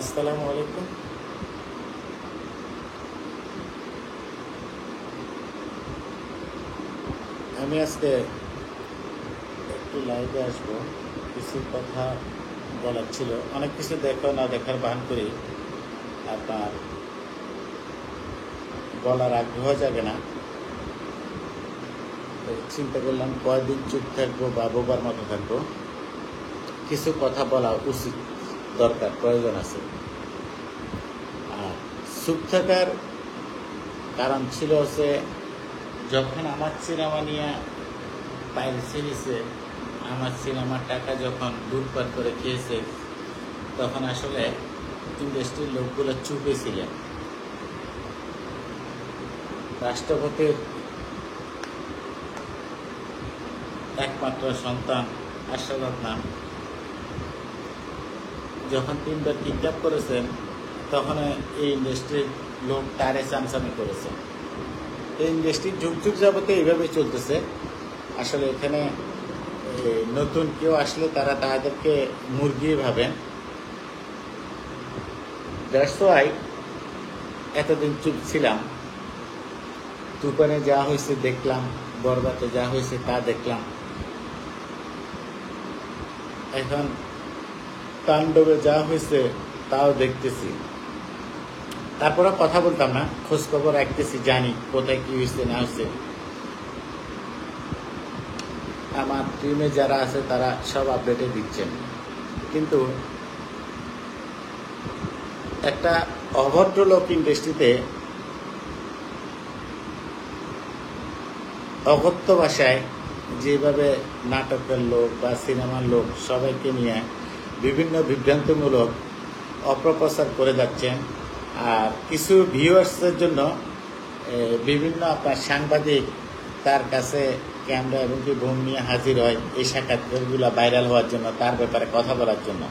আসসালামু আলাইকুম। আমি আজকে একটু লাইভে আসবো, কিছু কথা বলার ছিল। অনেক কিছু দেখো না দেখার ভান করি, আপনার বলার আগ্রহ জাগে না। তো চিন্তা করলাম কয়দিন চুপ থাকবো বা বোবার মতো থাকবো, কিছু কথা বলা উচিত, দরকার, প্রয়োজন আছে। আর চুপ থাকার কারণ ছিল হচ্ছে, যখন আমার সিনেমা নিয়ে পাইরেসি হয়েছে, আমার সিনেমার টাকা যখন লুটপাট করে খেয়েছে, তখন আসলে ইন্ডাস্ট্রির লোকগুলো চুপে ছিলেন। রাষ্ট্রপতির একমাত্র সন্তান আশাবাদ নাম যখন 3বার কিডন্যাপ করেছেন, তখন এই ইন্ডাস্ট্রির লোক তারে চামচামি করেছেন। এই ইন্ডাস্ট্রির যুগ যুগ যাবতে এইভাবে চলতেছে। আসলে এখানে নতুন কেউ আসলে তারা তাদেরকে মুরগি ভাবেন। দ্যাটস ওয়াই এতদিন চুপ ছিলাম। তুফানে যা হয়েছে দেখলাম, বরবাদে যা হয়েছে তা দেখলাম, এখন তাণ্ডবে যা হয়েছে তাও দেখতেছি। তারপরে কথা বলতাম না, খোঁজ খবর রাখতেছি, জানি কোথায় কি হয়েছে না হয়েছে। আমার টিমে যারা আছে তারা সব আপডেটে দিচ্ছেন, কিন্তু একটা অভদ্র লোক ইন্ডাস্ট্রিতে অগত্য ভাষায় যেভাবে নাটকের লোক বা সিনেমার লোক সবাইকে নিয়ে বিভিন্ন বিভ্রান্তমূলক অপপ্রচার করে যাচ্ছেন। আর কিছু ভিউয়ার্সের জন্য বিভিন্ন আপনার সাংবাদিক তার কাছে ক্যামেরা এবং কি বোম নিয়ে হাজির হয় এই সাক্ষাৎকারগুলো ভাইরাল হওয়ার জন্য, তার ব্যাপারে কথা বলার জন্য।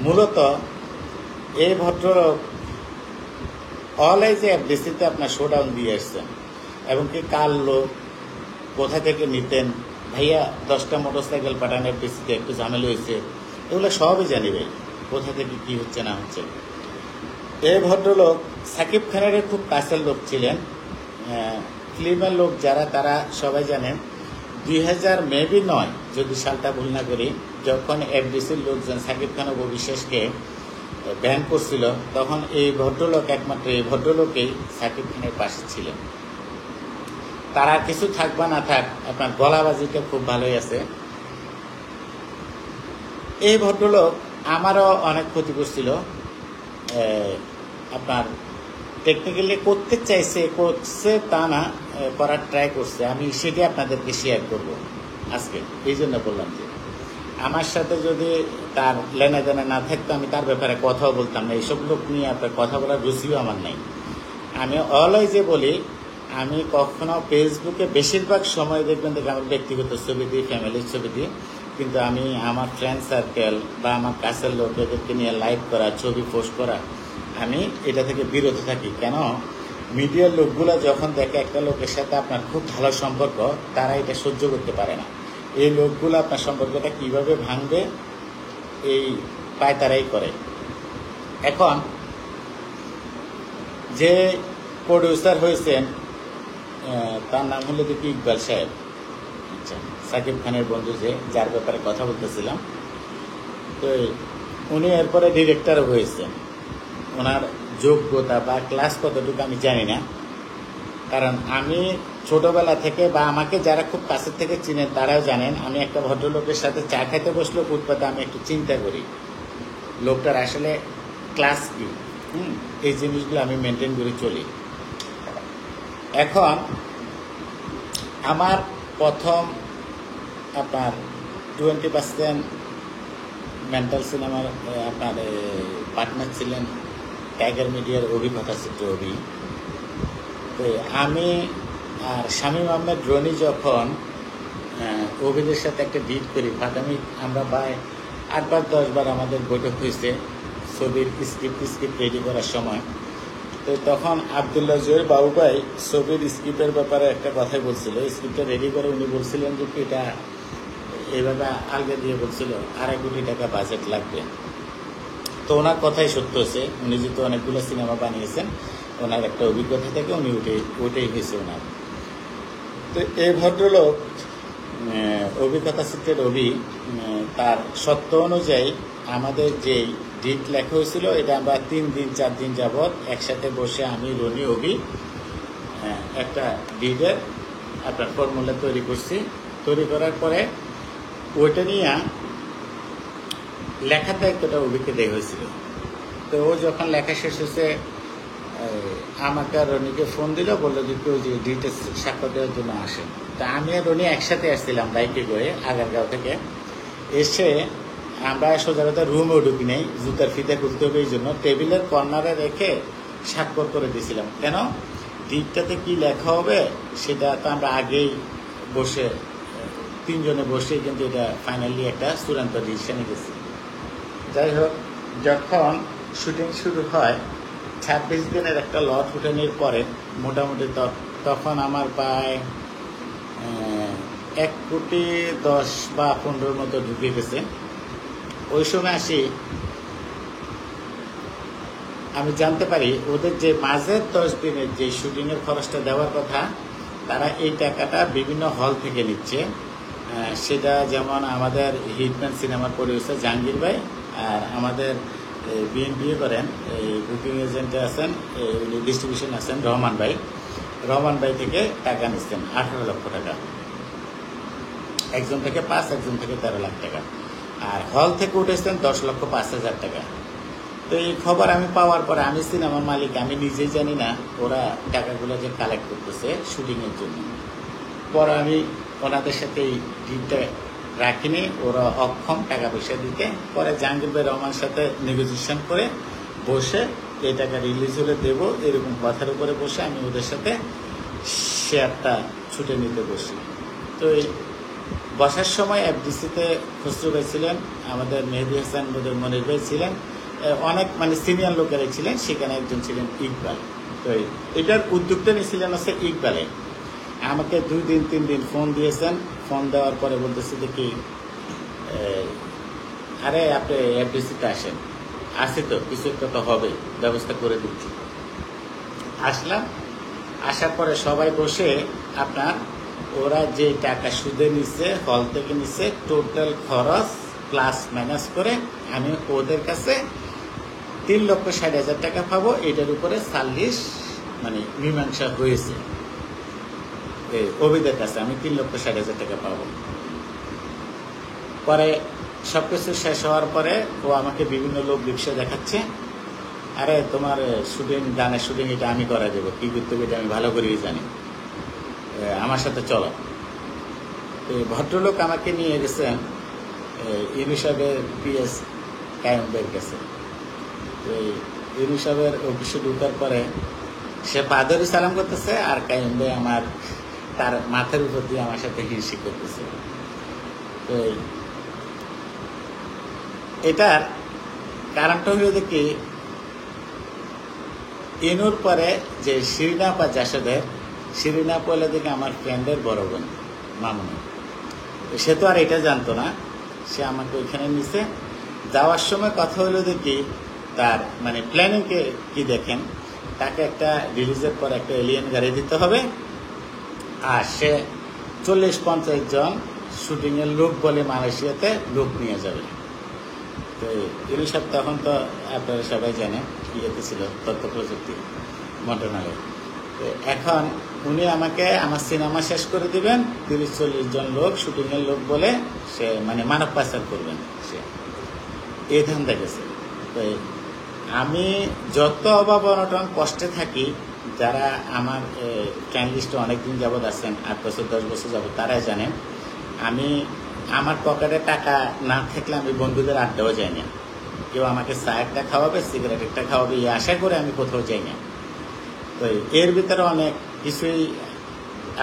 মূলত এই ভদ্রলোক অলওয়েজ এফডিসিতে আপনার শোডাউন দিয়ে আসছেন, এবং কি কার লোক কোথা থেকে নিতেন, ভাইয়া 10টা মোটরসাইকেল পাঠান এফডিসিতে, একটু ঝামেলা হয়েছে, এগুলো সবই জানি ভাই, কোথা থেকে কি হচ্ছে না হচ্ছে। এই ভদ্রলোক সাকিব খানের খুব কাছের লোক ছিলেন। ফিল্মের লোক যারা, তারা সবাই জানেন 2000 মেবি 9, যদি সালটা ভুল না করি, যখন এফডিসির লোকজন সাকিব খান ও বিশ্বাসকে ব্যান করছিল, তখন এই ভদ্রলোক, একমাত্র এই ভদ্রলোকেই সাকিব খানের পাশে ছিলেন। তারা কিছু থাক বা না থাক, আপনার গলাবাজিটা খুব ভালোই আছে। এই ভদ্রলোক আমারও অনেক ক্ষতি করছিল, আপনার টেকনিক্যালি করতে চাইছে, করছে তা না, করার ট্রাই করছে। আমি সেটি আপনাদেরকে শেয়ার করব আজকে। এই জন্য বললাম যে আমার সাথে যদি তার লেনা দেনা না থাকতো, আমি তার ব্যাপারে কথাও বলতাম না। এইসব লোক নিয়ে আপনার কথা বলার রুচিও আমার নেই। আমি অলওয়েজে বলি, আমি কখনো ফেসবুকে বেশিরভাগ সময় দেখবেন দেখে আমার ব্যক্তিগত ছবি দিই, ফ্যামিলির ছবি দিই, কিন্তু আমি আমার ফ্রেন্ড সার্কেল বা আমার কাছের লোক এদেরকে নিয়ে লাইভ করা, ছবি পোস্ট করা, আমি এটা থেকে বিরত থাকি। কেন? মিডিয়ার লোকগুলো যখন দেখে একটা লোকের সাথে আপনার খুব ভালো সম্পর্ক, তারা এটা সহ্য করতে পারে না। এই লোকগুলো আপনার সম্পর্কটা কিভাবে ভাঙবে এই পায়তারাই করে। এখন যে প্রডিউসার হয়েছেন, তার নাম হলো দেখি ইকবাল সাহেব, আচ্ছা, সাকিব খানের বন্ধু, যার ব্যাপারে কথা বলতেছিলাম। তো উনি এরপরে ডিরেক্টর হয়েছেন। ওনার যোগ্যতা বা ক্লাস কতটুকু আমি জানি না, কারণ আমি ছোটবেলা থেকে বা আমাকে যারা খুব কাছের থেকে চিনেন তারাও জানেন, আমি একটা ভদ্রলোকের সাথে চা খাইতে বসলেও ফুটপাতে আমি একটু চিন্তা করি লোকটার আসলে ক্লাস কি। এই জিনিসগুলো আমি মেনটেন করে চলি। এখন আমার প্রথম আপনার 20% মেন্টাল সিনেমার আপনার পার্টনার ছিলেন টাইগার মিডিয়ার অভিজ্ঞতা চিত্র অভি। তো আমি আর শামীম আহমেদ রনি যখন অভিদের সাথে একটা ডিট করি, ফাটামি, আমরা প্রায় 8বার 10বার আমাদের বৈঠক হয়েছে ছবির স্ক্রিপ্ট রেডি করার সময়। তো তখন আবদুল্লাহ জয়ের বাবু ভাই ছবির স্ক্রিপ্টের ব্যাপারে একটা কথাই বলছিল। স্ক্রিপ্টটা রেডি করে উনি বলছিলেন যে এটা এইভাবে আলগে দিয়ে বলছিল 2.5 কোটি টাকা বাজেট লাগবে। তো ওনার কথাই সত্য হয়েছে, উনি যেহেতু অনেকগুলো সিনেমা বানিয়েছেন, ওনার একটা অভিজ্ঞতা থেকে উনি ওইটাই হয়েছে ওনার। তো এই ভদ্রলোক অভিজ্ঞতা চিত্রের তার সত্য অনুযায়ী আমাদের যেই ডিট লেখা হয়েছিল, এটা আমরা 3 দিন 4 দিন যাবৎ একসাথে বসে আমি রনি একটা ডিটের আপনার ফর্মুলা তৈরি করছি। তৈরি করার পরে ওইটা নিয়ে লেখার দায়িত্বটা অভিকে দেওয়া হয়েছিল। তো ও যখন লেখা শেষ হয়েছে, আমাকে আর রনিকে ফোন দিল, বললো যে কেউ যে ডিটেলস স্বাক্ষর দেওয়ার জন্য আসেন। তা আমি আর রনি একসাথে আসছিলাম বাইকে করে আগারগাঁও থেকে। এসে আমরা সোজারতা রুমেও ঢুকি নেই, জুতার ফিতে খুলতে হবে, এই জন্য টেবিলের কর্নারে রেখে স্বাক্ষর করে দিয়েছিলাম। কেন ডিটটাতে কি লেখা হবে সেটা তো আমরা আগেই বসে 3 জনে বসে কিন্তু এটা ফাইনালি একটা চূড়ান্ত ডিসিশনে গেছি। যাই হোক, যখন শুটিং শুরু হয় 26 দিনের একটা লট উঠানোর পরে মোটামুটি তখন আমার প্রায় 1,10,00,000 বা 15 মতো ঢুকে গেছে। ওই সময় আমি জানতে পারি ওদের যে মাঝের 10 দিনের যে শুটিংয়ের খরচটা দেওয়ার কথা, তারা এই টাকাটা বিভিন্ন হল থেকে নিচ্ছে। সেটা যেমন আমাদের হিটম্যান সিনেমার প্রডিউসার জাহাঙ্গীর ভাই, আর আমাদের বিএনপি করেন বুকিং এজেন্টে আছেন, ডিস্ট্রিবিউশন আছেন রহমান ভাই থেকে টাকা নিচ্ছেন 18 লক্ষ টাকা, একজন থেকে 5, একজন থেকে 13 লাখ টাকা, আর হল থেকে উঠেছেন 10,05,000 টাকা। তো এই খবর আমি পাওয়ার পরে, আমি সিনেমার মালিক, আমি নিজেই জানি না ওরা টাকাগুলো যে কালেক্ট করতেছে শুটিংয়ের জন্য। পরে আমি ওনাদের সাথে এই ডিলটা রাখিনি, ওরা অক্ষম টাকা পয়সা দিতে। পরে জাহাঙ্গীর ভাই রহমানের সাথে নেগোসিয়েশন করে বসে এই টাকা রিলিজ হলে দেবো, এরকম কথার উপরে বসে আমি ওদের সাথে শেয়ারটা ছুটে নিতে বসি। তো এই বসার সময় এফডিসিতে খসরু ভাই ছিলেন, আমাদের মেহেদি হাসান মনির ভাই ছিলেন, অনেক সিনিয়র লোকেরাই ছিলেন, সেখানে একজন ছিলেন ইকবাল। তো এটার উদ্যোগটা নিয়েছিলেন হচ্ছে ইকবালে। আমাকে 2 দিন 3 দিন ফোন দিয়েছেন। ফোন দেওয়ার পরে বলতেছে দেখি, আরে আপনি এফডিসিতে আসেন। আসি তো, কিছু একটা তো হবে, ব্যবস্থা করে দিচ্ছি। আসলাম, আসার পরে সবাই বসে আপনার ওরা যে টাকা সুদে নিচ্ছে, হল থেকে নিচ্ছে, টোটাল খরচ প্লাস মাইনাস করে আমি ওদের কাছে 3,60,000 টাকা পাবো। এটার উপরে 40 মীমাংসা হয়েছে। অভিদের কাছে আমি 3,60,000 টাকা পাবো। পরে সবকিছু শেষ হওয়ার পরে ও আমাকে বিভিন্ন লোক ব্যবসা দেখাচ্ছে, আরে তোমার গানের শুটিং এটা আমি করা দেবো, কি করতে হবে এটা আমি ভালো করেই জানি, আমার সাথে চলো। ভদ্রলোক আমাকে নিয়ে গেছেন ইউনিসেফের পিএস কায়েমের কাছে। তো ইউনিসেফের অফিসে ঢুকার পরে সে বাদরি সালাম করতেছে, আর কায়েম ভাই তার মাথার উপর দিয়ে আমার সাথে হিংসি করতেছে। তো এটার কারণটা হলো দেখি, ইনুর পরে যে শিরিনা বা জাসদের, শিরিনা পয়লা দিকে আমার ফ্রেন্ডের বড় বোন মামুনি, সে তো আর এটা জানতো না। সে আমাকে ওইখানে নিছে। যাওয়ার সময় কথা হলো দেখি তার প্ল্যানিংকে কি দেখেন, তাকে একটা রিলিজের পর একটা এলিয়েন গাড়ি দিতে হবে, আর সে 40-50 জন শুটিংয়ের লোক বলে মালয়েশিয়াতে লোক নিয়ে যাবে। তো ইউনিসেফ তখন তো আপনারা সবাই জানেন ইয়েতে ছিল, তথ্য প্রযুক্তি মন্ত্রণালয়। তো এখন উনি আমাকে আমার সিনেমা শেষ করে দিবেন, 30-40 জন লোক শুটিংয়ের লোক বলে সে মানব পাচার করবেন, সে এই ধান্দা গেছে। তো আমি যত অভাব অনটন কষ্টে থাকি, যারা আমার ফ্রেন্ড লিস্টে অনেকদিন যাবৎ আছেন, 8 বছর 10 বছর যাবৎ, তারাই জানেন আমার পকেটে টাকা না থাকলে আমি বন্ধুদের আড্ডাও যাই না। কেউ আমাকে চায়েরটা খাওয়াবে, সিগারেটেরটা খাওয়াবে, এই আশা করে আমি কোথাও যাই না। তো এর ভিতরে অনেক কিছুই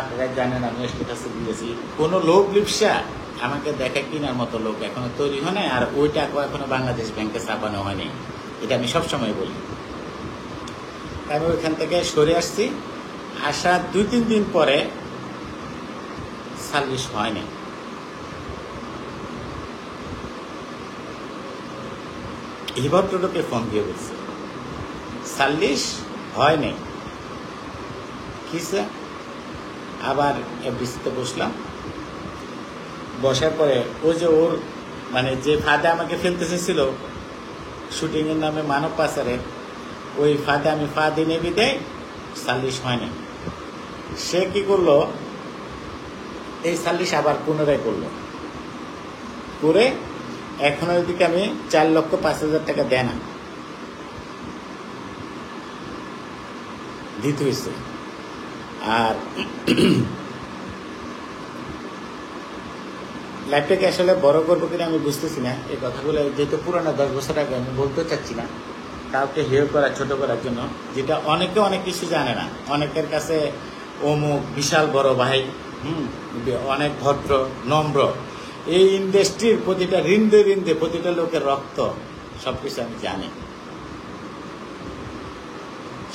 আপনারা জানেন, আমি স্ট্যাটাস দিয়েছি। কোনো লোক ব্যবসা আমাকে দেখা কেনার মতো লোক এখনো তৈরি হয় না, আর ওই টাকা এখনো বাংলাদেশ ব্যাংকে চাপানো হয়নি, এটা আমি সবসময় বলি। আমি ওইখান থেকে সরে আসছি। আসা 2-3 দিন পরে সার্ভিস হয়নি। এই ভদ্রলোকে ফোন দিয়ে বলছে 40 হয় নাই কিসে। আবার এফডিসিতে বসলাম, বসার পরে ওই যে ওর মানে যে ফাঁদে আমাকে ফেলতে চেয়েছিল শুটিংয়ের নামে মানব পাচারের, ওই ফাঁদে আমি ফা দিয়ে নেবি দেয় 40 হয় নাই। সে কি করলো, এই 40 আবার পুনরায় করলো, করে এখন ওইদিকে আমি 4,05,000 টাকা দেয় না দিতে হয়েছে। আর লাইফটাকে আসলে বড় করবো কিনা আমি বুঝতেছি না। এই কথাগুলো যেহেতু পুরানো 10 বছর আগে, আমি বলতে চাচ্ছি না কাউকে হেয় করা, ছোট করার জন্য, যেটা অনেকে অনেক কিছু জানে না। অনেকের কাছে অমুক বিশাল বড় ভাই, অনেক ভদ্র নম্র। এই ইন্ডাস্ট্রির প্রতিটা রিন্দে রিন্দে প্রতিটা লোকের রক্ত, সবকিছু আমি জানি,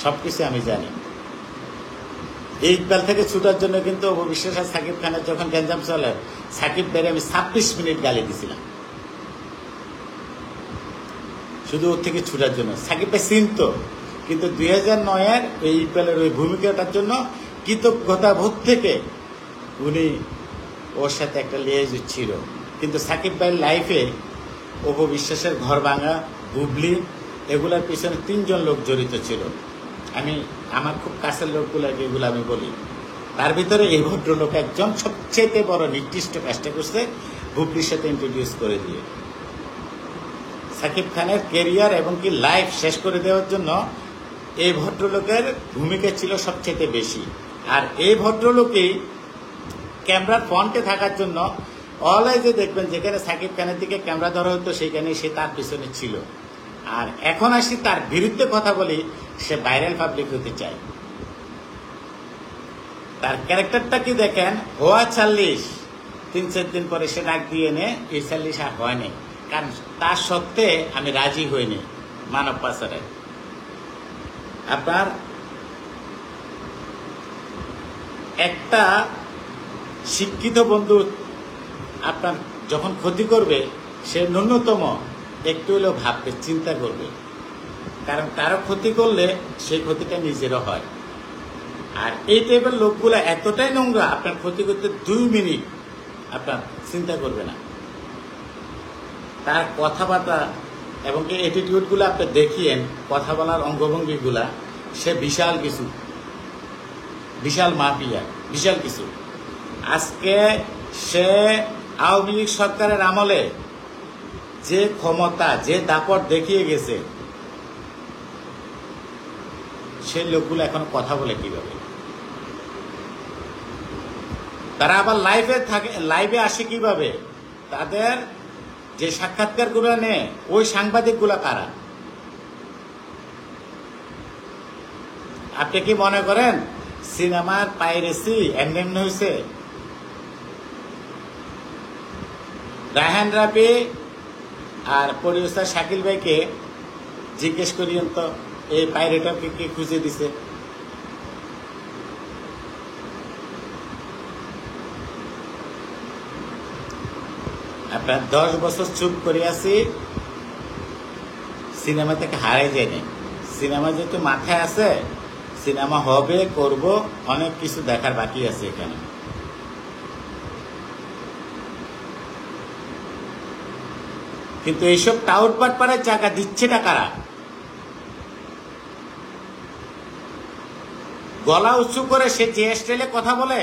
সবকিছু আমি জানি। এই ইকবাল থেকে ছুটার জন্য কিন্তু অবিশ্বাস আর সাকিব খানের যখন গ্যাঞ্জাম চলে, সাকিব ভাইয়ের আমি 26 মিনিট গালি দিছিলাম শুধু ওর থেকে ছুটার জন্য। সাকিব ভাই চিনত, কিন্তু 2009-এর এই ইকবালের ওই ভূমিকাটার জন্য কৃতজ্ঞতা বোধ থেকে উনি ওর সাথে একটা লিয়েজ ছিল। কিন্তু সাকিব ভাইয়ের লাইফে অপবিশ্বাসের ঘর ভাঙা, বুবলি, এগুলার পিছনে 3 জন লোক জড়িত ছিল। আমি আমার খুব কাছের লোকগুলোকে এগুলো আমি বলি, তার ভিতরে এই ভদ্রলোক একজন সবচেয়ে বড় নির্দিষ্ট কাজটা করছে, বুবলির সাথে ইন্ট্রোডিউস করে দিয়ে সাকিব খানের কেরিয়ার এবং কি লাইফ শেষ করে দেওয়ার জন্য এই ভদ্রলোকের ভূমিকা ছিল সবচেয়ে বেশি। আর এই ভদ্রলোকই ক্যামেরার ফ্রন্টে থাকার জন্য অলওয়েজে দেখবেন যেখানে সাকিব খানের দিকে ক্যামেরা ধরা হতো সেইখানে সে তার পিছনে ছিল। আর এখন আসি তার বিরুদ্ধে কথা বলি, সে ভাইরাল পাবলিক হতে চায়। তার ক্যারেক্টারটা কি দেখেন, হওয়া 40, 3-4 দিন পরে সে ডাক দিয়ে নে এই 40 আর হয়নি, কারণ তার সত্ত্বে আমি রাজি হইনি মানব পাচারে। আপনার একটা শিক্ষিত বন্ধু আপনার যখন ক্ষতি করবে, সে ন্যূনতম একটু হলেও ভাববে, চিন্তা করবে, কারণ কারো ক্ষতি করলে সেই ক্ষতিটা নিজেরও হয়। আর এই টাইপের লোকগুলো এতটাই নোংরা, আপনার ক্ষতি করতে 2 মিনিট আপনার চিন্তা করবে না। তার কথাবার্তা এবং কি অ্যাটিটিউডগুলো আপনি দেখিয়েন, কথা বলার অঙ্গভঙ্গিগুলা, সে বিশাল কিছু, বিশাল মাফিয়া, বিশাল কিছু। আজকে সে আওয়ামী লীগ সরকারের আমলে যে ক্ষমতা, যে দাপট দেখিয়ে গেছে, সেই লোকগুলো এখন কথা বলে কিভাবে? তারা আবার লাইভে আসে কিভাবে? তাদের যে সাক্ষাৎকার গুলো নেয়, ওই সাংবাদিক গুলা কারা? আপনি কি মনে করেন সিনেমার পাইরেসি এমনি হয়েছে? রায়হান রাফি আর প্রডিউসার শাকিল ভাইকে জিজ্ঞেস করিয়েন তো, এই পাইরেটাকে কে খুঁজে দিছে? আপনার 10 বছর চুপ করে আছি, সিনেমা থেকে হারাই যায়নি। সিনেমা যেহেতু মাথায় আছে, সিনেমা হবে, করব, অনেক কিছু দেখার বাকি আছে এখানে। কিন্তু এইসব টাউট পাটপাড়ার জায়গা দিচ্ছেটা কারা? গলা উঁচু করে সে যে স্টাইলে কথা বলে,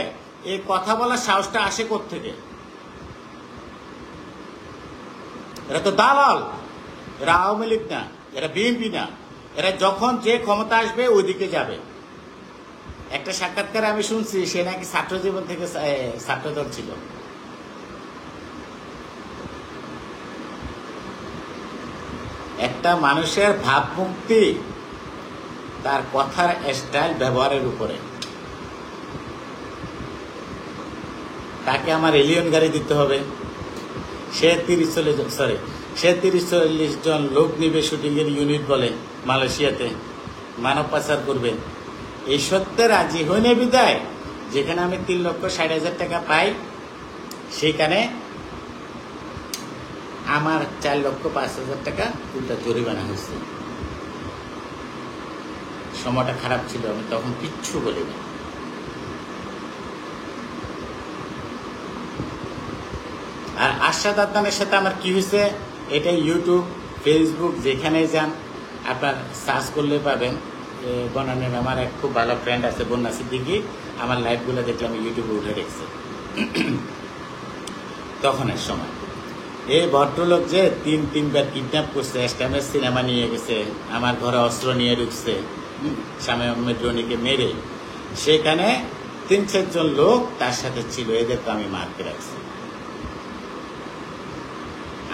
এই কথা বলার সাহসটা আসে কোত্থেকে? এরা তো দালাল, এরা আওয়ামী লীগ না, এরা বিএনপি না, এরা যখন যে ক্ষমতা আসবে ওইদিকে যাবে। একটা সাক্ষাৎকারে আমি শুনছি সে নাকি ছাত্র জীবন থেকে ছাত্রদল ছিল। একটা মানুষের ভাবমুক্তি তার কথার স্টাইল, ব্যবহারের উপরে। তাকে আমার এলিয়ন গাড়ি দিতে হবে, সে 30-40 জন লোক নিবে, শুটিং এর ইউনিট বলে মালয়েশিয়াতে, মানব পাচার করবে। এই সত্যে রাজি হইনি বিদায় যেখানে আমি 3,60,000 টাকা পাই, সেখানে আমার 4,05,000 টাকা উল্টা জরিমানা হয়েছে। সময়টা খারাপ ছিল, আমি তখন কিচ্ছু বলিনি। আর আশাদ আদনানের সাথে আমার কি হয়েছে, এটা ইউটিউব, ফেসবুক যেখানে যান আপনার সার্চ করলে পাবেন। বনানের আমার এক খুব ভালো ফ্রেন্ড আছে বন্যা সিদ্দিকি, আমার লাইভগুলো দেখলাম ইউটিউবে উঠে রেখেছে। তখনের সময় এই ভদ্রলোক যে তিনবার কিডন্যাপ করছে, স্ট্যাম্পের সিনেমা নিয়ে গেছে, আমার ঘরে অস্ত্র নিয়ে ঢুকছে, স্বামী আহমেদ রনিকে মেরে, সেখানে 3-4 জন লোক তার সাথে ছিল, এদেরকে আমি মারতে রাখছি।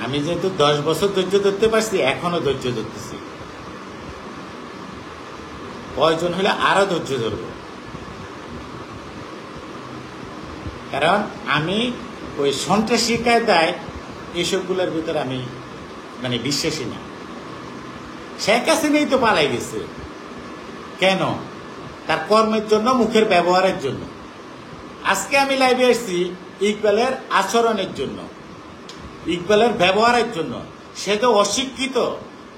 আমি যেহেতু 10 বছর ধৈর্য ধরতে পারছি, এখনো ধৈর্য ধরতেছি। কয়জন হলে আরো ধৈর্য ধরব, কারণ আমি ওই সন্ত্রাসী কায়দায় এসবগুলোর ভিতরে আমি মানে বিশ্বাসী না। শেখ হাসিনাই তো পালাই গেছে কেন? তার কর্মের জন্য, মুখের ব্যবহারের জন্য। আজকে আমি লাইভে এসেছি ইকবালের আচরণের জন্য, ইকবালের ব্যবহারের জন্য। সে তো অশিক্ষিত,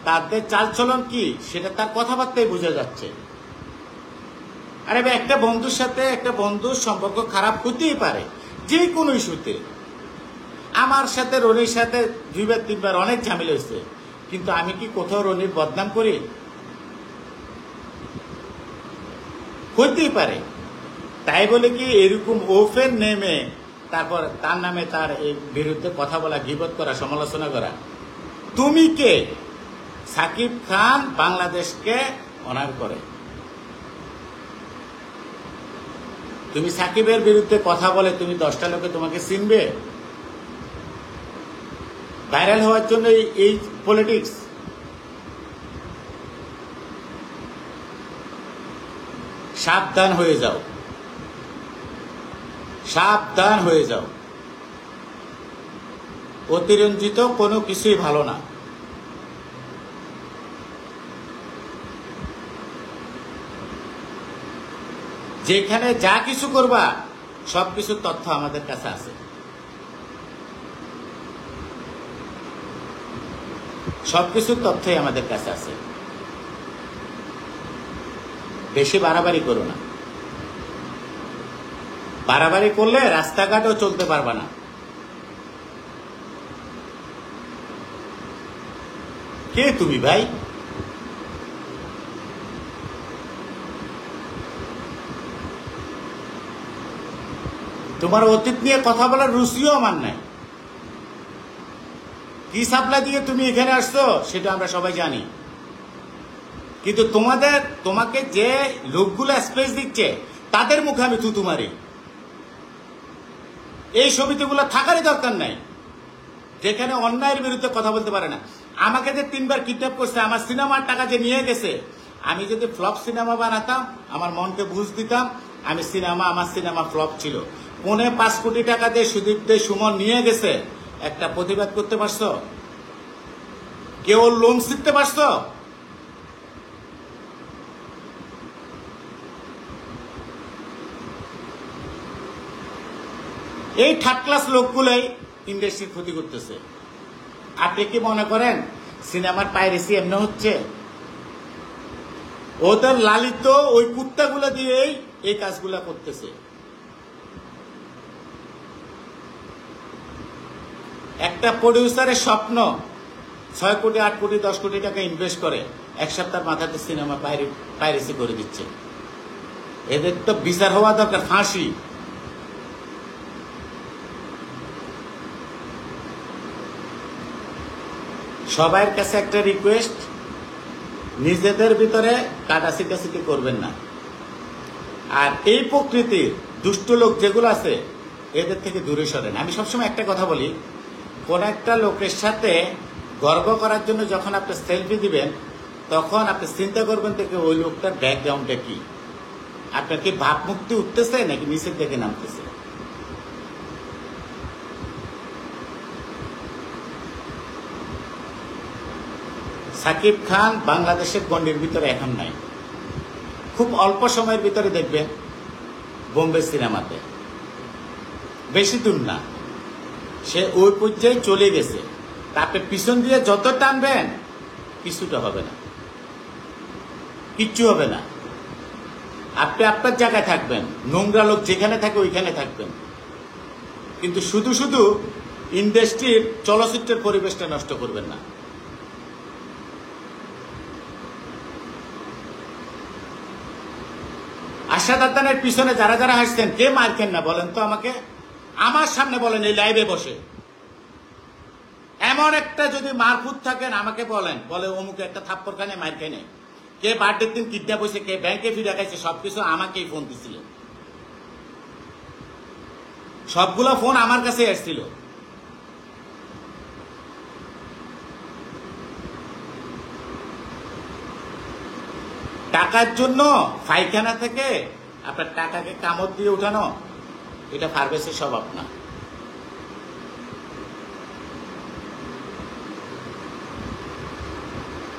তাদের চালচলন কি সেটা তার কথাবার্তায় বোঝা যাচ্ছে। আরে ভাই, একটা বন্ধুর সাথে একটা বন্ধুর সম্পর্ক খারাপ হতেই পারে যে কোনো ইস্যুতে। আমার সাথে রনির সাথে 2-3বার অনেক ঝামেলা হয়েছে, কিন্তু আমি কি কোথাও রনির বদনাম করি? হতেই পারে। তাই বলে কি এরকম ওপেন নেমে তারপর তার নামে তার বিরুদ্ধে কথা বলা, গীবত করা, সমালোচনা করা? তুমি কে? সাকিব খান বাংলাদেশকে অনার করে। তুমি সাকিবের বিরুদ্ধে কথা বলে তুমি 10টা লোকে তোমাকে চিনবে? ভাইরাল হওয়ার জন্য এই পলিটিক্স? সাবধান হয়ে যাও, সাবধান হয়ে যাও। অতিরঞ্জিত কোনো কিছুই ভালো না। যেখানে যা কিছু করবা সবকিছুর তথ্য আমাদের কাছে আছে। সবকিছুর তথ্যই আমাদের কাছে আছে। বেশি বাড়াবাড়ি করো না। বাড়াবাড়ি করলে রাস্তাঘাটও চলতে পারবা না। কে তুমি ভাই? তোমার অতীত নিয়ে কথা বলার রুচিও আমার নাই। কি সাপ্লাই দিয়ে তুমি এখানে আসছো সেটা আমরা সবাই জানি, কিন্তু তোমাকে যে লোকগুলো স্পেস দিচ্ছে তাদের মুখে আমি থুতু মারি। এই সমিতিগুলো থাকারই দরকার নাই, যেখানে অন্যায়ের বিরুদ্ধে কথা বলতে পারে না। আমাকে যে 3বার কিডন্যাপ করছে, আমার সিনেমার টাকা যে নিয়ে গেছে, আমি যদি ফ্লপ সিনেমা বানাতাম, আমার মনকে বুঝ দিতাম, আমার সিনেমা ফ্লপ ছিল। 5.25 কোটি টাকা দিয়ে সুদীপ দে সুমন নিয়ে গেছে, একটা প্রতিবাদ করতে পারছো? কেউ লোন শিখতে পারছো? এই থার্ড ক্লাস লোকগুলোই ইন্ডাস্ট্রির ক্ষতি করতেছে। আপনি কি মনে করেন সিনেমার পাইরেসি এমনি হচ্ছে? ওদের লালিত ওই কুত্তাগুলো দিয়েই এই কাজগুলা করতেছে। একটা প্রডিউসারের স্বপ্ন 6 কোটি 8 কোটি 10 কোটি টাকা ইনভেস্ট করে 1 সপ্তাহের মাথাতে সিনেমা পাইরেসি করে দিচ্ছে। এদের তো বিচার হওয়া দরকার, ফাঁসি। সবার কাছে একটা রিকোয়েস্ট, নিজেদের ভিতরে কাটাছিটি করবেন না। আর এই প্রকৃতির দুষ্ট লোক যেগুলো আছে এদের থেকে দূরে সরেন। আমি সবসময় একটা কথা বলি, কোন একটা লোকের সাথে গর্ব করার জন্য যখন আপনি সেলফি দিবেন, তখন আপনি চিন্তা করবেন থেকে ওই লোকটার ব্যাকগ্রাউন্ডটা কি, আপনার কি ভাবমুক্তি উঠতেছে নাকি নিচের দিকে নামতেছে। সাকিব খান বাংলাদেশের গণ্ডির ভিতরে এখন নাই। খুব অল্প সময়ের ভিতরে দেখবেন বোম্বে সিনেমাতে, বেশি দূর না, সে ওই পর্যায়ে চলে গেছে। আপনি পিছন দিয়ে যত টানবেন কিছুটা হবে না, কিচ্ছু হবে না। আপনি আপনার জায়গায় থাকবেন, নোংরা লোক যেখানে থাকে ওইখানে থাকবেন, কিন্তু শুধু শুধু ইন্ডাস্ট্রির চলচ্চিত্রের পরিবেশটা নষ্ট করবেন না। আশাদ আদনানের পিছনে যারা যারা হাসছেন কে মারকেন না বলেন তো আমাকে, আমার সামনে বলেন, এই লাইভে বসে। এমন একটা যদি মারফুট থাকেন আমাকে বলেন, বলে অমুকে একটা থাপ্পড় খানে মার খানে, কে বার্থডের দিন কিডন্যাপ হয়েছে, কে ব্যাংকে ফি রাখাইছে, সবকিছু আমাকেই ফোন দিছিল, সবগুলো ফোন আমার কাছে আসছিল। টাকার জন্য পায়খানা থেকে আপনার টাকাকে কামড় দিয়ে উঠানো, এটা ফারবেসের স্বভাব না।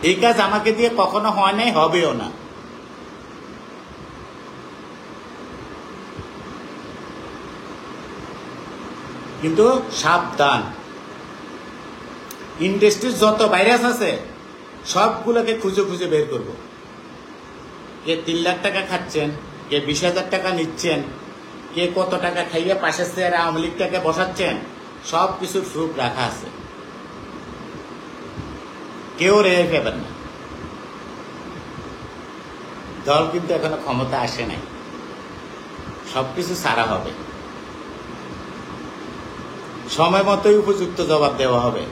এই কাজ আমাকে দিয়ে কখনো হয় নাই, হবেও না। কিন্তু সাবধান, ইন্ডাস্ট্রির যত ভাইরাস আছে সবগুলোকে খুঁজে খুঁজে বের করব। কে 3 লাখ টাকা খাচ্ছেন, কে 20,000 টাকা নিচ্ছেন, কে কত টাকা খাইয়ে পাশের চেয়ারে আওয়ামী লীগটাকে বসাচ্ছেন, সব কিছুর প্রুফ রাখা আছে, কেউ রেহাই পাবেন না। দল কিন্তু এখনো ক্ষমতা আসে নাই, সবকিছু সারা হবে, সময় মতোই উপযুক্ত জবাব দেওয়া হবে।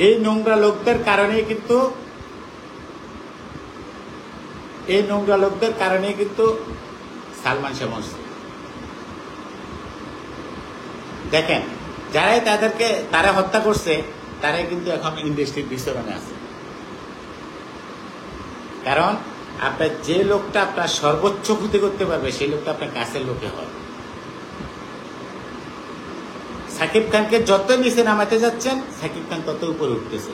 এই নোংরা লোকদের কারণেই কিন্তু সালমান শাহ মরছে। দেখেন, যারাই তারা হত্যা করছে তারাই কিন্তু এখন ইন্ডাস্ট্রির বিচরণে আছে। কারণ আপনার যে লোকটা আপনার সর্বোচ্চ ক্ষতি করতে পারবে সেই লোকটা আপনার কাছের লোকে হয়। সাকিব খানকে যত নিচে নামাতে যাচ্ছেন সাকিব খান তত উপরে উঠতেছে।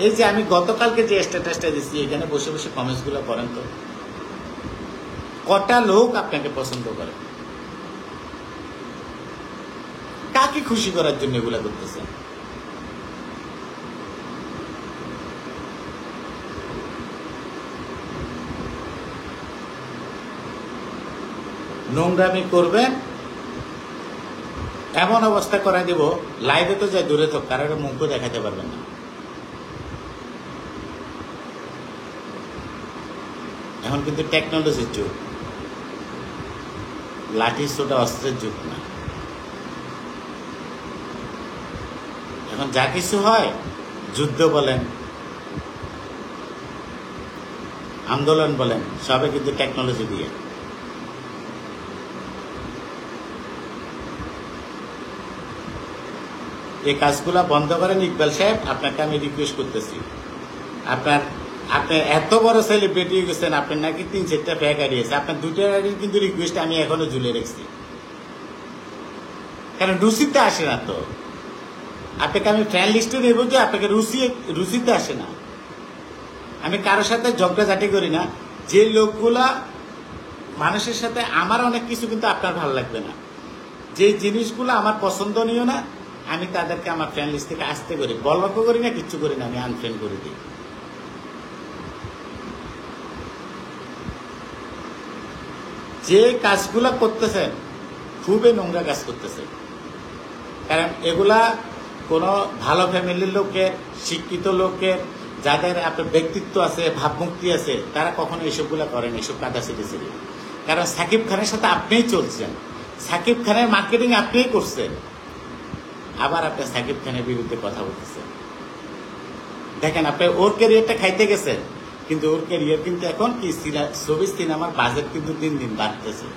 এই যে আমি গতকালকে যে স্ট্যাটাসটা দিচ্ছি, এখানে বসে বসে কমেন্টস গুলো করেন তো, কটা লোক আপনাকে পছন্দ করে, কাকে খুশি করার জন্য এগুলা করতেছেন? নোংরামি করবেন, এমন অবস্থা করাই দেব, লাইভে তো যাই দূরে থাক, কারণ মুখও দেখাতে পারবেন না। এখন কিন্তু টেকনোলজির যুগ, লাঠি ছোটা অস্ত্রের যুগ না। এখন যা কিছু হয়, যুদ্ধ বলেন, আন্দোলন বলেন, সবে কিন্তু টেকনোলজি দিয়ে। এই কাজগুলা বন্ধ করেন ইকবাল সাহেব, আপনাকে আমি রিকোয়েস্ট করতেছি। আপনি এত বড় সেলিব্রিটি হয়ে গেছেন, আপনার নাকি 3-4টা ফ্যাক হারিয়েছে, আপনার 2টা কিন্তু রিকোয়েস্ট আমি এখনো ঝুলে রেখেছি, কারণ রুচিতে আসে না। তো আপনাকে আমি ফ্রেন্ড লিস্টে দেবো যে আপনাকে রুচিতে আসে না। আমি কারোর সাথে ঝগড়াঝাটি করি না। যে লোকগুলা মানুষের সাথে, আমার অনেক কিছু কিন্তু আপনার ভালো লাগবে না, যে জিনিসগুলো আমার পছন্দনীয় না, আমি তাদেরকে আমার ফ্রেন্ড লিস্ট থেকে আসতে করি, বলবো করি না, কিচ্ছু করি না, আমি আনফ্রেন্ড করে দিই। যে কাজগুলা করতেছেন খুবই নোংরা কাজ করতেছেন, কারণ এগুলা কোনো ভালো ফ্যামিলির লোকের, শিক্ষিত লোকের, যাদের আপনার ব্যক্তিত্ব আছে, ভাবমুক্তি আছে, তারা কখনো এসবগুলা করেন, এসব কাদা ছেড়ে। কারণ সাকিব খানের সাথে আপনিই চলছেন, সাকিব খানের মার্কেটিং আপনিই করছেন, আবার আপনি সাকিব খানের বিরুদ্ধে কথা বলতেছেন। দেখেন, আপনি ওর ক্যারিয়ারটা খাইতে গেছেন, কিন্তু ওর ক্যারিয়ার কিন্তু এখন কি, ছবি সিনেমার বাজেট কিন্তু দিন দিন বাড়তেছে,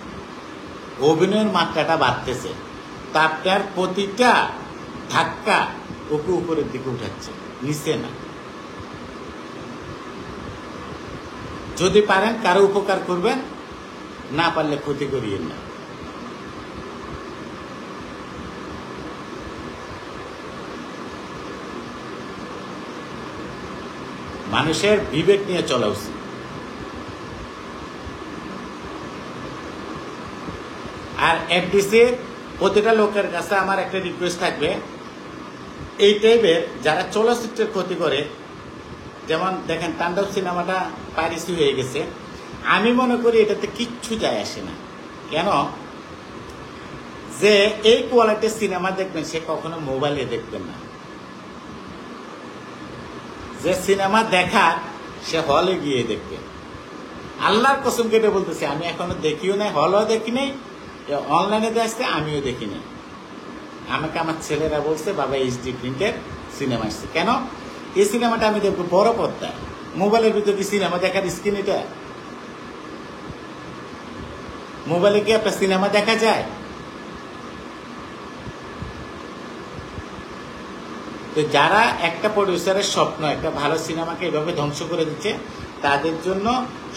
অভিনয়ের মাত্রাটা বাড়তেছে, তা আপনার প্রতিটা ধাক্কা ওকে উপরের দিকে উঠাচ্ছে, নিচে না। যদি পারেন কারো উপকার করবেন, না পারলে ক্ষতি করিয়েন না। মানুষের বিবেক নিয়ে চলা উচিত। আর এফডিসির প্রতিটা লোকের কাছে আমার একটা রিকোয়েস্ট থাকবে, এই টাইপের যারা চলচ্চিত্রের ক্ষতি করে, যেমন দেখেন তাণ্ডব সিনেমাটা পাইরেসি হয়ে গেছে, আমি মনে করি এটাতে কিচ্ছু যায় আসে না। কেন? যে এই কোয়ালিটির সিনেমা দেখবেন সে কখনো মোবাইলে দেখবেন না। যে সিনেমা দেখার সে হলে গিয়ে দেখবে। আল্লাহর কসম কেটে বলতেছে, আমি এখনো দেখিও নাই, হলও দেখি নাই, অনলাইনে আসছে আমিও দেখি নাই। আমাকে আমার ছেলেরা বলছে বাবা এইচডি প্রিন্টের সিনেমা আসছে। কেন? এই সিনেমাটা আমি দেখবো বড় পর্দায়। মোবাইলের ভিতরে কি সিনেমা দেখার স্ক্রিন এটা? মোবাইলে কি আপনার সিনেমা দেখা যায়? তো যারা একটা প্রডিউসারের স্বপ্ন একটা ভালো সিনেমাকে এভাবে ধ্বংস করে দিচ্ছে, তাদের জন্য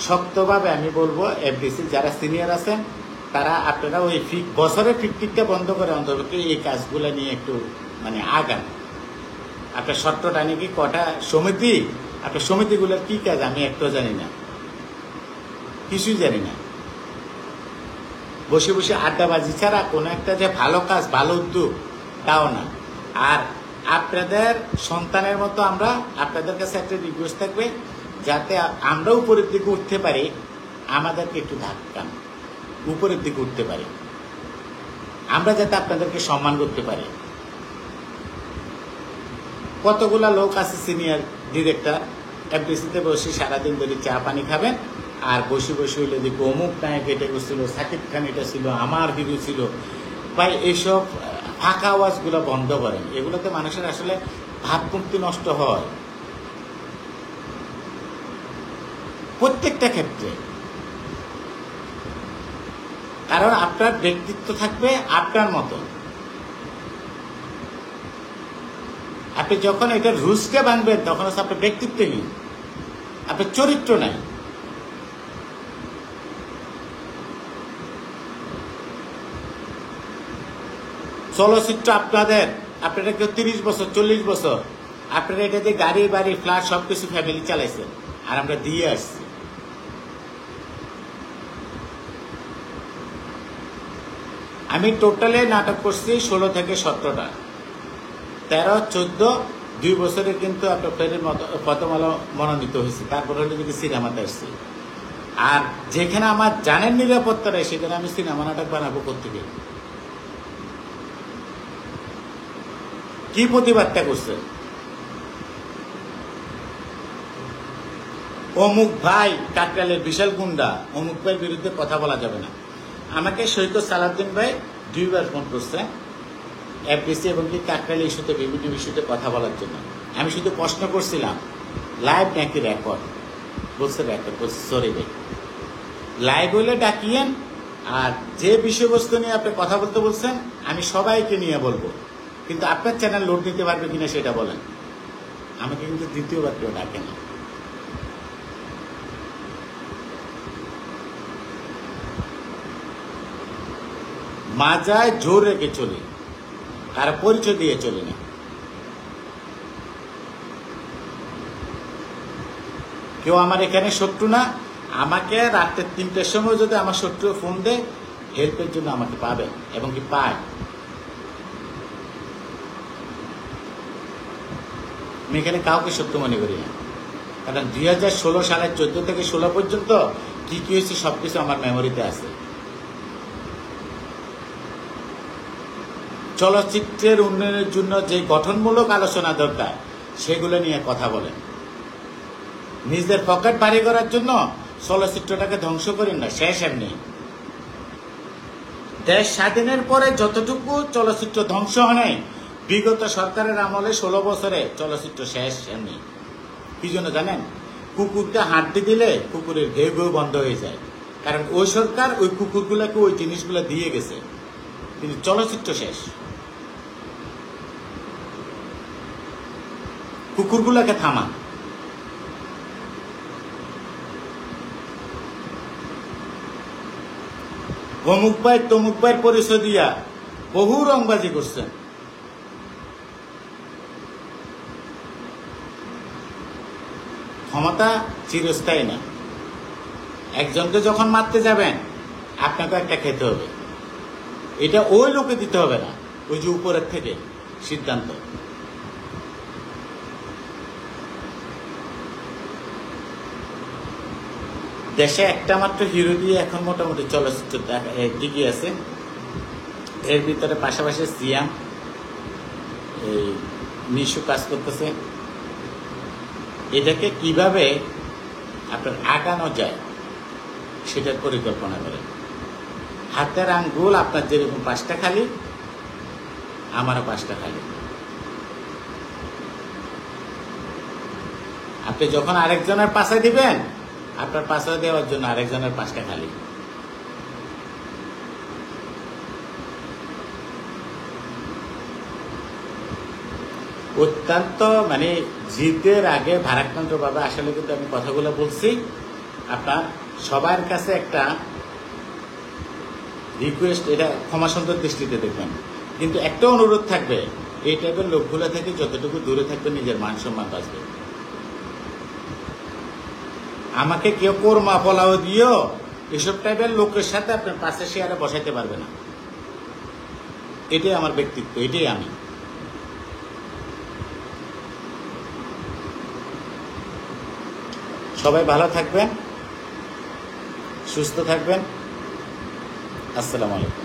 শক্তভাবে আমি বলবো, এফডিসি যারা সিনিয়র আছেন তারা আপনারা ওই বছরের ফিফটিকটা বন্ধ করে অন্তত এই কাজগুলো নিয়ে একটু মানে আগান। আপনার শর্তটা নাকি কটা সমিতি, আপনার সমিতিগুলোর কি কাজ আমি একটু জানি না, কিছুই জানি না। বসে বসে আড্ডাবাজি ছাড়া কোনো একটা যে ভালো কাজ ভালো উদ্যোগ তাও না। আর আপনাদের সন্তানের মতো আমরা আপনাদের কাছে একটা রিকোয়েস্ট থাকবে, যাতে আমরা উপরের দিকে উঠতে পারি, আমাদেরকে একটু ধাক্কান, উপরের দিকে উঠতে পারি, আমরা যাতে আপনাদেরকে সম্মান করতে পারি। কতগুলা লোক আছে সিনিয়র ডিরেক্টর, এফডিসিতে বসে সারাদিন ধরে চা পানি খাবেন, আর বসে বসে হইলে দেখবো অমুক নায়ক এটা করছিল, সাকিব খান এটা ছিল, আমার হিরো ছিল। ভাই এইসব ফাঁকা আওয়াজগুলো বন্ধ করেন, এগুলোতে মানুষের আসলে ভাবমূর্তি নষ্ট হয় প্রত্যেকটা ক্ষেত্রে। কারণ আপনার ব্যক্তিত্ব থাকবে আপনার মতো। আপনি যখন এটা রুলসকে ভাঙবেন তখন হচ্ছে আপনার ব্যক্তিত্বহীন, আপনার চরিত্র নাই। চলচ্চিত্র আপনারা কেউ 30 বছর 40 বছর আপনারা এটা দিয়ে গাড়ি বাড়ি ফ্ল্যাট সবকিছু ফ্যামিলি চালাইছেন, আর আমরা দিয়ে আসছি। আমি টোটালে নাটক করছি 16 থেকে 17টা, 13, 14, 2 বছরের কিন্তু আপনার ফেরের প্রথম আলো মনোনীত হয়েছে, তারপরে হলে যদি সিনেমাতে আসছি। আর যেখানে আমার জানের নিরাপত্তা নেই সেখানে আমি সিনেমা নাটক বানাবো কোত্থেকে? কি প্রতিবাদটা করছে? অমুক ভাই কাকরালের বিশাল গুন্ডা, অমুক ভাইয়ের বিরুদ্ধে কথা বলা যাবে না। আমাকে সৈকত সালাউদ্দিন ভাই 2 বার ফোন করছে এফডিসি এবং কি কাকরাল ইস্যুতে বিভিন্ন ইস্যুতে কথা বলার জন্য। আমি শুধু প্রশ্ন করছিলাম লাইভ নাকি রেকর্ড? বলছে রেকর্ড। বলছে সরি ভাই, লাইভ হইলে ডাকিয়েন, আর যে বিষয়বস্তু নিয়ে আপনি কথা বলতে বলছেন আমি সবাইকে নিয়ে বলবো, কিন্তু আপনার চ্যানেল লোড দিতে পারবে কিনা সেটা বলেন। আমাকে কিন্তু দ্বিতীয়বার কেউ ডাকে না। মাজায় জোর রেখে চলি, আর পরিচয় দিয়ে চলি না। কেউ আমার এখানে শত্রু না। আমাকে রাত্রে 3টার সময় যদি আমার শত্রু ফোন দেয় হেল্পের জন্য আমাকে পাবে এবং কি পায়। আমি এখানে কাউকে শত্রু মনে করি না, কারণ 2016 সালের 14 থেকে 16 পর্যন্ত কি কি হয়েছে সবকিছু আমার মেমোরিতে আছে। চলচ্চিত্রের উন্নয়নের জন্য যে গঠনমূলক আলোচনা দরকার সেগুলো নিয়ে কথা বলেন। নিজের পকেট ভারী করার জন্য চলচ্চিত্রটাকে ধ্বংস করেন না, শেষ এমনি। দেশ স্বাধীনের পরে যতটুকু চলচ্চিত্র ধ্বংস হয় নাই, বিগত সরকারের আমলে 16 বছরে চলচ্চিত্র শেষ এমনি। কি জন্য জানেন? কুকুরকে হাড্ডি দিলে কুকুরের ঘেউ ঘেউ বন্ধ হয়ে যায়, কারণ ওই সরকার ওই কুকুরগুলোকে ওই জিনিসগুলো দিয়ে গেছে, কিন্তু চলচ্চিত্র শেষ। কুকুরগুলোকে থামান। অমুক ভাই তমুক ভাইয়ের পরিচয় দিয়া বহু রংবাজি করছেন। ক্ষমতা চিরস্থায়ী না। একজনকে যখন মারতে যাবেন আপনাকে একটা খেতে হবে, এটা ওই লোকে দিতে হবে না, ওই যে উপরের থেকে সিদ্ধান্ত। দেশে একটা মাত্র হিরো দিয়ে এখন মোটামুটি চলচ্চিত্র টিকে আছে। এর ভিতরে পাশাপাশি সিয়াম, এই নিশু কাজ করতেছে। এটাকে কিভাবে আপনার আগানো যায় সেটার পরিকল্পনা করেন। হাতের আঙ্গুল আপনার যেরকম 5টা খালি, আমারও 5টা খালি। আপনি যখন আরেকজনের পাশে দিবেন, আপনার পাশে দেওয়ার জন্য আরেকজনের 5টা খালি। অত্যন্ত মানে জিতের আগে ভারাক্রান্তভাবে আসলে কিন্তু আমি কথাগুলো বলছি। আপনার সবার কাছে একটা রিকোয়েস্ট, এটা ক্ষমাসুন্দর দৃষ্টিতে দেখবেন, কিন্তু একটা অনুরোধ থাকবে, এই টাইপের লোকগুলো থেকে যতটুকু দূরে থাকবে নিজের মান সম্মান বাঁচবে। আমাকে কেউ কোরমা পোলাও দিও এসব টাইপের লোকের সাথে আপনার পাশে শেয়ারে বসাইতে পারবে না। এটাই আমার ব্যক্তিত্ব, এটাই আমি। সবাই ভালো থাকবেন, সুস্থ থাকবেন। আসসালামু আলাইকুম।